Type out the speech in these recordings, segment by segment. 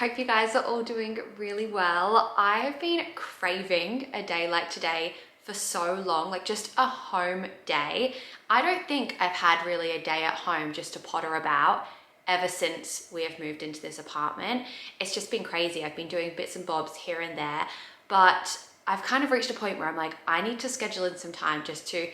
hope you guys are all doing really well. I've been craving a day like today for so long, like just a home day. I don't think I've had really a day at home just to potter about ever since we have moved into this apartment. It's just been crazy. I've been doing bits and bobs here and there, but I've kind of reached a point where I'm like, I need to schedule in some time just to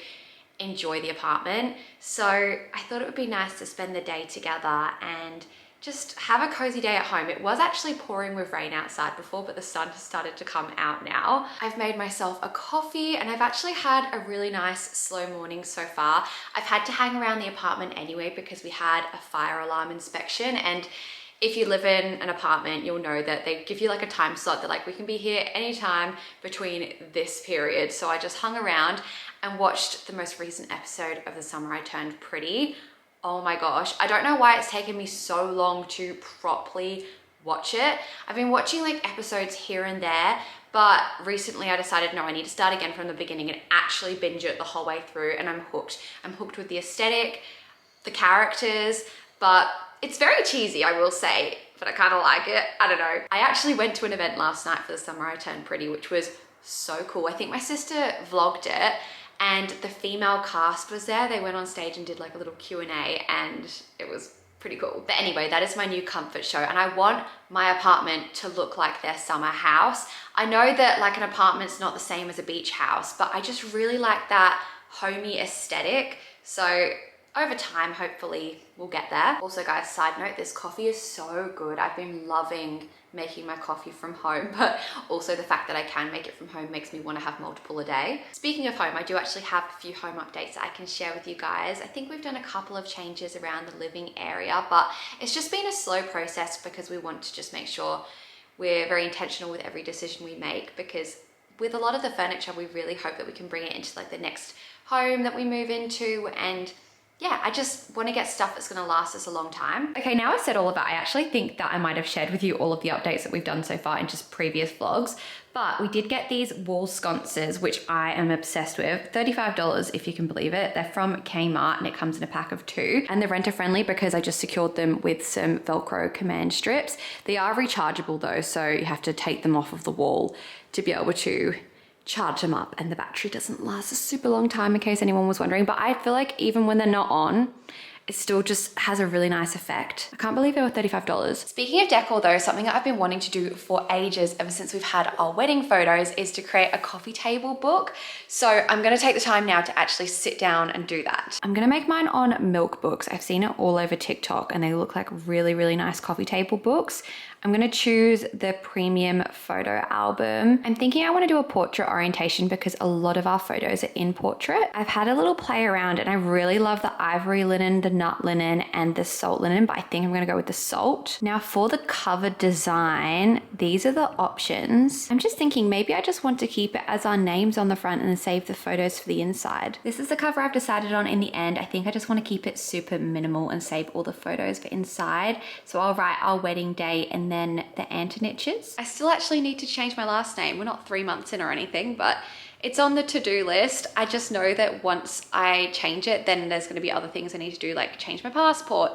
enjoy the apartment. So I thought it would be nice to spend the day together and just have a cozy day at home. It was actually pouring with rain outside before, but the sun has started to come out now. I've made myself a coffee and I've actually had a really nice slow morning so far. I've had to hang around the apartment anyway because we had a fire alarm inspection, and if you live in an apartment, you'll know that they give you like a time slot. They're like, we can be here anytime between this period. So I just hung around and watched the most recent episode of The Summer I Turned Pretty. Oh my gosh, I don't know why it's taken me so long to properly watch it. I've been watching like episodes here and there, but recently I decided, no, I need to start again from the beginning and actually binge it the whole way through, and I'm hooked. I'm hooked with the aesthetic, the characters, but it's very cheesy, I will say, but I kind of like it. I don't know. I actually went to an event last night for The Summer I Turned Pretty, which was so cool. I think my sister vlogged it, and the female cast was there. They went on stage and did like a little Q&A, and it was pretty cool. But anyway, that is my new comfort show, and I want my apartment to look like their summer house. I know that like an apartment's not the same as a beach house, but I just really like that homey aesthetic. So over time, hopefully we'll get there. Also guys, side note, this coffee is so good. I've been loving making my coffee from home, but also the fact that I can make it from home makes me want to have multiple a day. Speaking of home, I do actually have a few home updates that I can share with you guys. I think we've done a couple of changes around the living area, but it's just been a slow process because we want to just make sure we're very intentional with every decision we make, because with a lot of the furniture, we really hope that we can bring it into like the next home that we move into, and yeah, I just want to get stuff that's going to last us a long time. Okay, now I've said all of that, I actually think that I might have shared with you all of the updates that we've done so far in just previous vlogs, but we did get these wall sconces, which I am obsessed with. $35, if you can believe it. They're from Kmart and it comes in a pack of 2, and they're renter friendly because I just secured them with some Velcro command strips. They are rechargeable though, so you have to take them off of the wall to be able to charge them up, and the battery doesn't last a super long time, in case anyone was wondering, but I feel like even when they're not on, it still just has a really nice effect. I can't believe they were $35. Speaking of decor though, something that I've been wanting to do for ages, ever since we've had our wedding photos, is to create a coffee table book. So I'm gonna take the time now to actually sit down and do that. I'm gonna make mine on milk books. I've seen it all over TikTok and they look like really, really nice coffee table books. I'm gonna choose the premium photo album. I'm thinking I wanna do a portrait orientation because a lot of our photos are in portrait. I've had a little play around and I really love the ivory linen, the nut linen, and the salt linen, but I think I'm gonna go with the salt. Now for the cover design, these are the options. I'm just thinking maybe I just want to keep it as our names on the front and then save the photos for the inside. This is the cover I've decided on in the end. I think I just wanna keep it super minimal and save all the photos for inside. So I'll write our wedding date and then the Antoniches. I still actually need to change my last name. We're not 3 months in or anything, but it's on the to-do list. I just know that once I change it, then there's gonna be other things I need to do, like change my passport.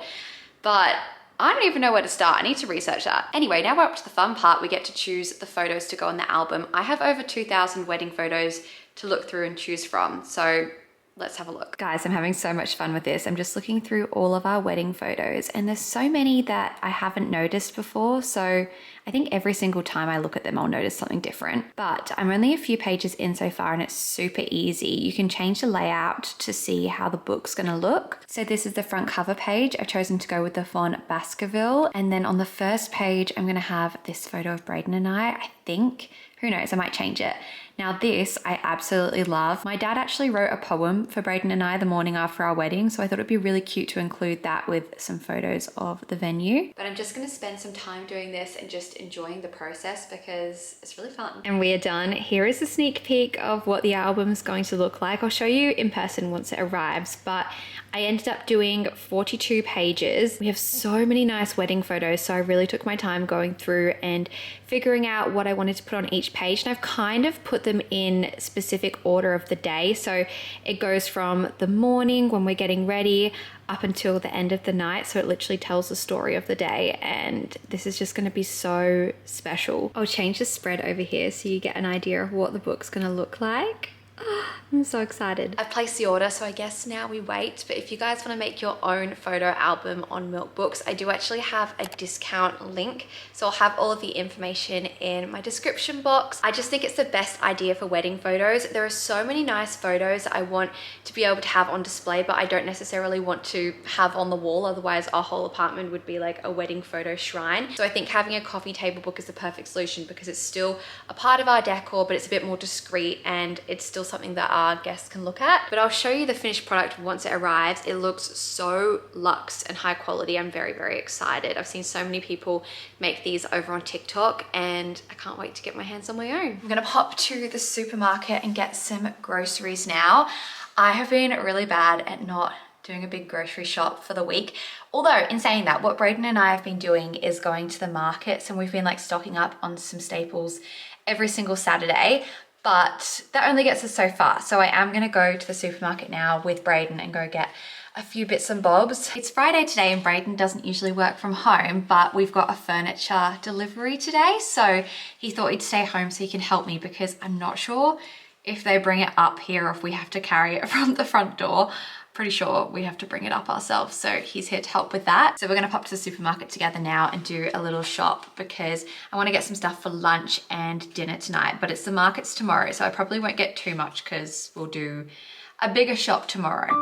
But I don't even know where to start. I need to research that. Anyway, now we're up to the fun part. We get to choose the photos to go on the album. I have over 2,000 wedding photos to look through and choose from. So let's have a look. Guys, I'm having so much fun with this. I'm just looking through all of our wedding photos and there's so many that I haven't noticed before. So I think every single time I look at them, I'll notice something different. But I'm only a few pages in so far and it's super easy. You can change the layout to see how the book's gonna look. So this is the front cover page. I've chosen to go with the font Baskerville. And then on the first page, I'm gonna have this photo of Braden and I think. Who knows, I might change it. Now this I absolutely love. My dad actually wrote a poem for Braden and I the morning after our wedding, so I thought it'd be really cute to include that with some photos of the venue. But I'm just gonna spend some time doing this and just enjoying the process because it's really fun. And we are done. Here is a sneak peek of what the album is going to look like. I'll show you in person once it arrives, but I ended up doing 42 pages. We have so many nice wedding photos, so I really took my time going through and figuring out what I wanted to put on each page, and I've kind of put them in specific order of the day. So it goes from the morning when we're getting ready up until the end of the night. So it literally tells the story of the day, and this is just going to be so special. I'll change the spread over here so you get an idea of what the book's going to look like. I'm so excited. I've placed the order, so I guess now we wait. But if you guys want to make your own photo album on Milk Books, I do actually have a discount link. So I'll have all of the information in my description box. I just think it's the best idea for wedding photos. There are so many nice photos I want to be able to have on display, but I don't necessarily want to have on the wall. Otherwise, our whole apartment would be like a wedding photo shrine. So I think having a coffee table book is the perfect solution because it's still a part of our decor, but it's a bit more discreet and it's still something that our guests can look at. But I'll show you the finished product once it arrives. It looks so luxe and high quality. I'm very, very excited. I've seen so many people make these over on TikTok and I can't wait to get my hands on my own. I'm gonna pop to the supermarket and get some groceries now. I have been really bad at not doing a big grocery shop for the week. Although in saying that, what Braden and I have been doing is going to the markets, and we've been like stocking up on some staples every single Saturday. But that only gets us so far. So I am gonna go to the supermarket now with Braden and go get a few bits and bobs. It's Friday today and Braden doesn't usually work from home, but we've got a furniture delivery today. So he thought he'd stay home so he can help me, because I'm not sure if they bring it up here or if we have to carry it from the front door. Pretty sure we have to bring it up ourselves, so he's here to help with that. So we're gonna pop to the supermarket together now and do a little shop, because I want to get some stuff for lunch and dinner tonight, but it's the markets tomorrow, so I probably won't get too much because we'll do a bigger shop tomorrow.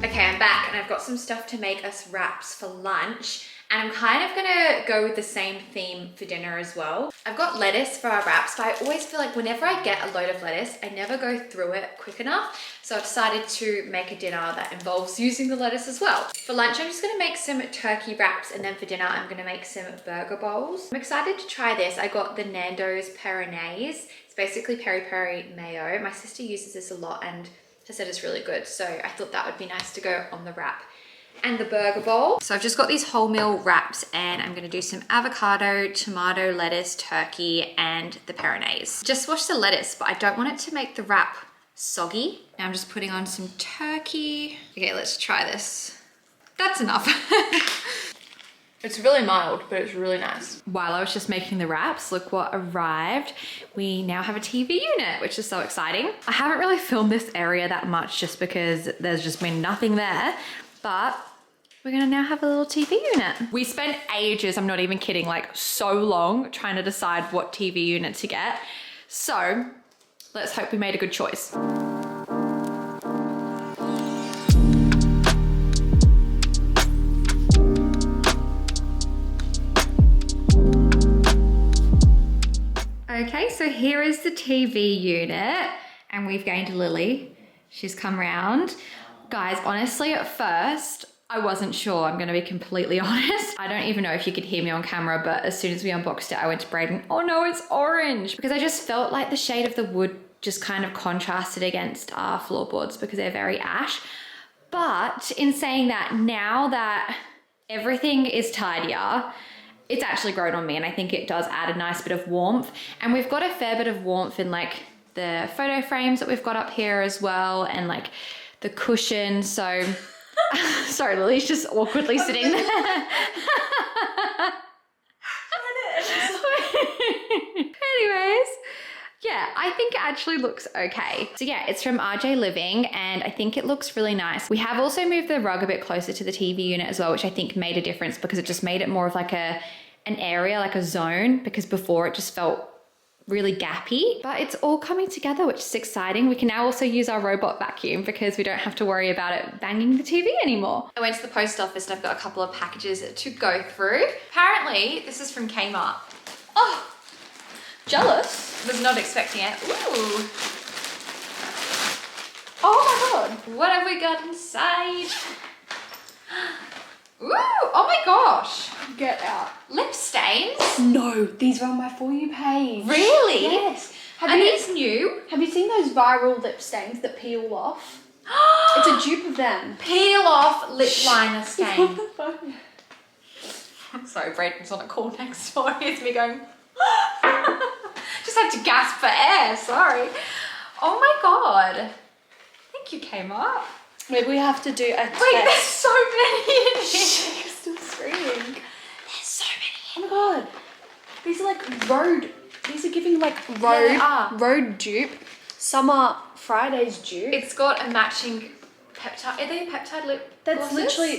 Okay, I'm back and I've got some stuff to make us wraps for lunch. And I'm kind of gonna go with the same theme for dinner as well. I've got lettuce for our wraps, but I always feel like whenever I get a load of lettuce, I never go through it quick enough. So I've decided to make a dinner that involves using the lettuce as well. For lunch, I'm just gonna make some turkey wraps, and then for dinner, I'm gonna make some burger bowls. I'm excited to try this. I got the Nando's Peronaise. It's basically peri-peri mayo. My sister uses this a lot and has said it's really good. So I thought that would be nice to go on the wrap. And the burger bowl. So I've just got these wholemeal wraps, and I'm gonna do some avocado, tomato, lettuce, turkey, and the Peronaise. Just wash the lettuce, but I don't want it to make the wrap soggy. Now I'm just putting on some turkey. Okay, let's try this. That's enough. It's really mild, but it's really nice. While I was just making the wraps, look what arrived. We now have a TV unit, which is so exciting. I haven't really filmed this area that much just because there's just been nothing there, but we're gonna now have a little TV unit. We spent ages, I'm not even kidding, like so long trying to decide what TV unit to get. So let's hope we made a good choice. Okay, so here is the TV unit, and we've gained Lily. She's come round. Guys, honestly, at first, I wasn't sure, I'm gonna be completely honest. I don't even know if you could hear me on camera, but as soon as we unboxed it, I went to Braden, oh no, it's orange. Because I just felt like the shade of the wood just kind of contrasted against our floorboards because they're very ash. But in saying that, now that everything is tidier, it's actually grown on me, and I think it does add a nice bit of warmth. And we've got a fair bit of warmth in like the photo frames that we've got up here as well, and like the cushion. So sorry, Lily's just awkwardly sitting there. Anyways, yeah, I think it actually looks okay. So yeah, it's from RJ Living, and I think it looks really nice. We have also moved the rug a bit closer to the TV unit as well, which I think made a difference because it just made it more of like an area, like a zone, because before it just felt really gappy. But it's all coming together, which is exciting. We can now also use our robot vacuum because we don't have to worry about it banging the TV anymore. I went to the post office and I've got a couple of packages to go through. Apparently, this is from Kmart. Oh, jealous. Was not expecting it. Ooh. Oh my God. What have we got inside? Ooh, oh my gosh. Get out. Lip stains? No, these are on my For You page. Really? Yes. Are these new? Have you seen those viral lip stains that peel off? It's a dupe of them. Peel off lip liner stain. Sorry, Braden's on a call next door. Here's me going, just had to gasp for air, sorry. Oh my God. I think you came up. Maybe we have to do a test. Wait, there's so many in here. She's still screaming. There's so many. Oh my God. These are like road. These are giving like road dupe. Summer Fridays dupe. It's got a matching peptide. Are they peptide lip That is literally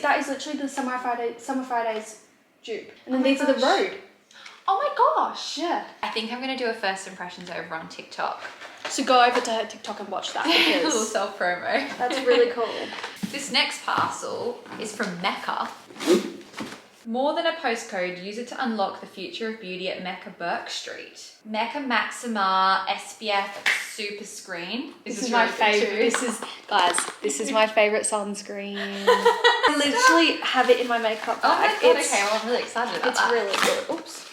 the Summer Fridays dupe. And then these are the road. Oh my gosh. Yeah. I think I'm gonna do a first impressions over on TikTok. So go over to her TikTok and watch that A little because self-promo. that's really cool. This next parcel is from Mecca. More than a postcode, use it to unlock the future of beauty at Mecca Burke Street. Mecca Maxima SPF Super Screen. This is my favorite. This is my favorite sunscreen. I literally have it in my makeup bag. Oh my God, okay, well, I'm really excited about that. It's really good. Oops.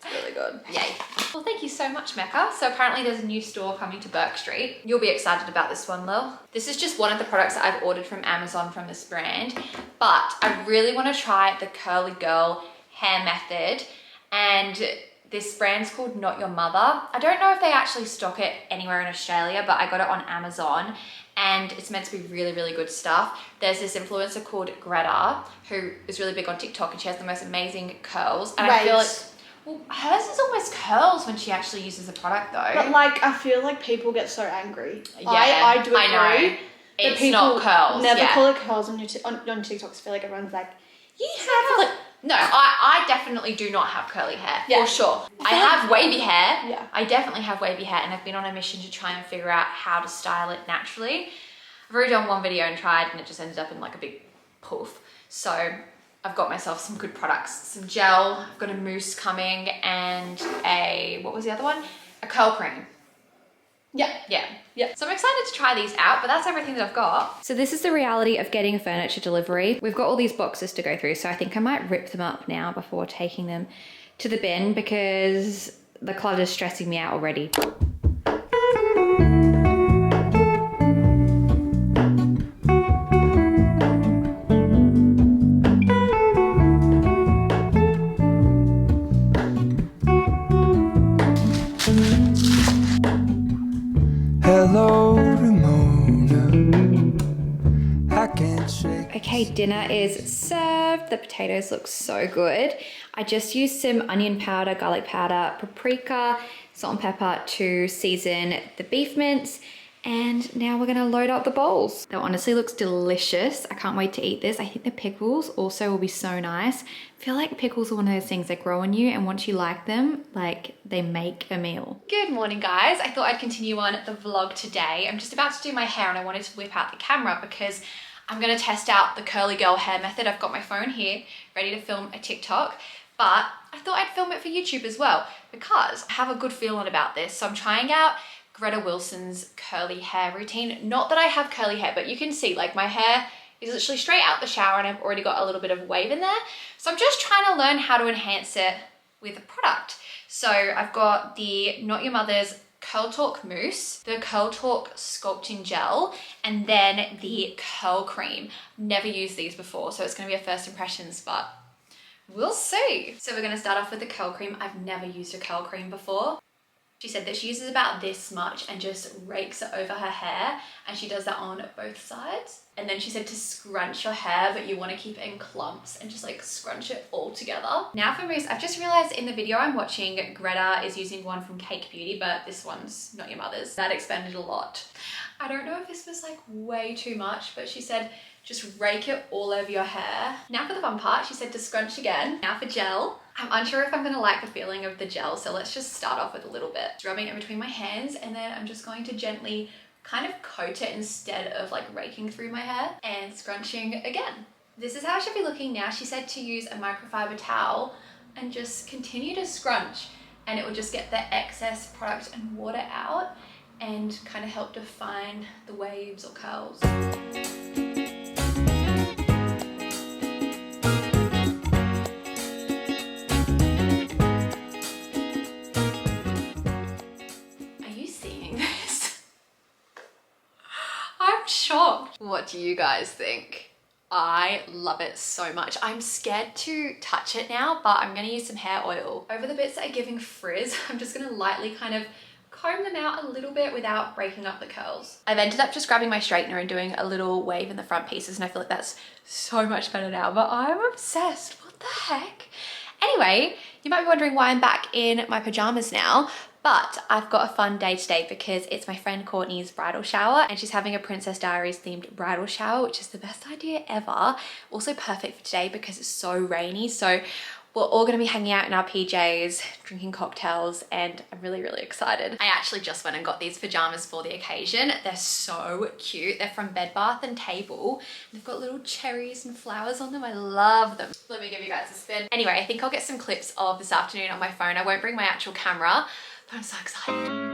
It's really good. Yay. Well, thank you so much, Mecca. So apparently there's a new store coming to Burke Street. You'll be excited about this one, Lil. This is just one of the products that I've ordered from Amazon from this brand, but I really want to try the Curly Girl hair method, and this brand's called Not Your Mother. I don't know if they actually stock it anywhere in Australia, but I got it on Amazon and it's meant to be really, really good stuff. There's this influencer called Greta who is really big on TikTok and she has the most amazing curls. And I feel like, well, hers is almost curls when she actually uses the product though. But like, I feel like people get so angry. Yeah, I do agree. I know. It's not curls. Never call it curls on on TikTok. I feel like everyone's like, you have like. No, I definitely do not have curly hair, Yeah. for sure. I have wavy hair. Yeah. I definitely have wavy hair and I've been on a mission to try and figure out how to style it naturally. I've already done one video and tried and it just ended up in like a big poof. So I've got myself some good products, some gel, I've got a mousse coming and what was the other one? A curl cream. Yeah. So I'm excited to try these out, but that's everything that I've got. So this is the reality of getting a furniture delivery. We've got all these boxes to go through, so I think I might rip them up now before taking them to the bin because the clutter is stressing me out already. Hello, Ramona. I can't shake. Okay, dinner is served. The potatoes look so good. I just used some onion powder, garlic powder, paprika, salt and pepper to season the beef mince. And now we're gonna load up the bowls. That honestly looks delicious. I can't wait to eat this. I think the pickles also will be so nice. I feel like pickles are one of those things that grow on you and once you like them, like they make a meal. Good morning, guys. I thought I'd continue on the vlog today. I'm just about to do my hair and I wanted to whip out the camera because I'm gonna test out the curly girl hair method. I've got my phone here ready to film a TikTok, but I thought I'd film it for YouTube as well because I have a good feeling about this. So I'm trying out Greta Wilson's curly hair routine. Not that I have curly hair, but you can see like my hair is literally straight out the shower and I've already got a little bit of wave in there. So I'm just trying to learn how to enhance it with a product. So I've got the Not Your Mother's Curl Talk Mousse, the Curl Talk Sculpting Gel, and then the Curl Cream. Never used these before, so it's gonna be a first impressions, but we'll see. So we're gonna start off with the Curl Cream. I've never used a curl cream before. She said that she uses about this much and just rakes it over her hair, and she does that on both sides. And then she said to scrunch your hair, but you want to keep it in clumps and just like scrunch it all together. Now for mousse, I've just realized in the video I'm watching, Greta is using one from Cake Beauty, but this one's Not Your Mother's. That expanded a lot. I don't know if this was like way too much, but she said just rake it all over your hair. Now for the fun part, she said to scrunch again. Now for gel. I'm unsure if I'm gonna like the feeling of the gel, so let's just start off with a little bit. Just rubbing it between my hands, and then I'm just going to gently kind of coat it instead of like raking through my hair and scrunching again. This is how it should be looking now. She said to use a microfiber towel and just continue to scrunch, and it will just get the excess product and water out and kind of help define the waves or curls. I'm shocked. What do you guys think? I love it so much. I'm scared to touch it now, but I'm gonna use some hair oil. Over the bits that are giving frizz, I'm just gonna lightly kind of comb them out a little bit without breaking up the curls. I've ended up just grabbing my straightener and doing a little wave in the front pieces, and I feel like that's so much better now, but I'm obsessed. What the heck? Anyway, you might be wondering why I'm back in my pajamas now, but I've got a fun day today because it's my friend Courtney's bridal shower and she's having a Princess Diaries themed bridal shower, which is the best idea ever. Also perfect for today because it's so rainy. So we're all gonna be hanging out in our PJs, drinking cocktails, and I'm really, really excited. I actually just went and got these pajamas for the occasion. They're so cute. They're from Bed Bath & Table. They've got little cherries and flowers on them. I love them. Let me give you guys a spin. Anyway, I think I'll get some clips of this afternoon on my phone. I won't bring my actual camera, but I'm so excited.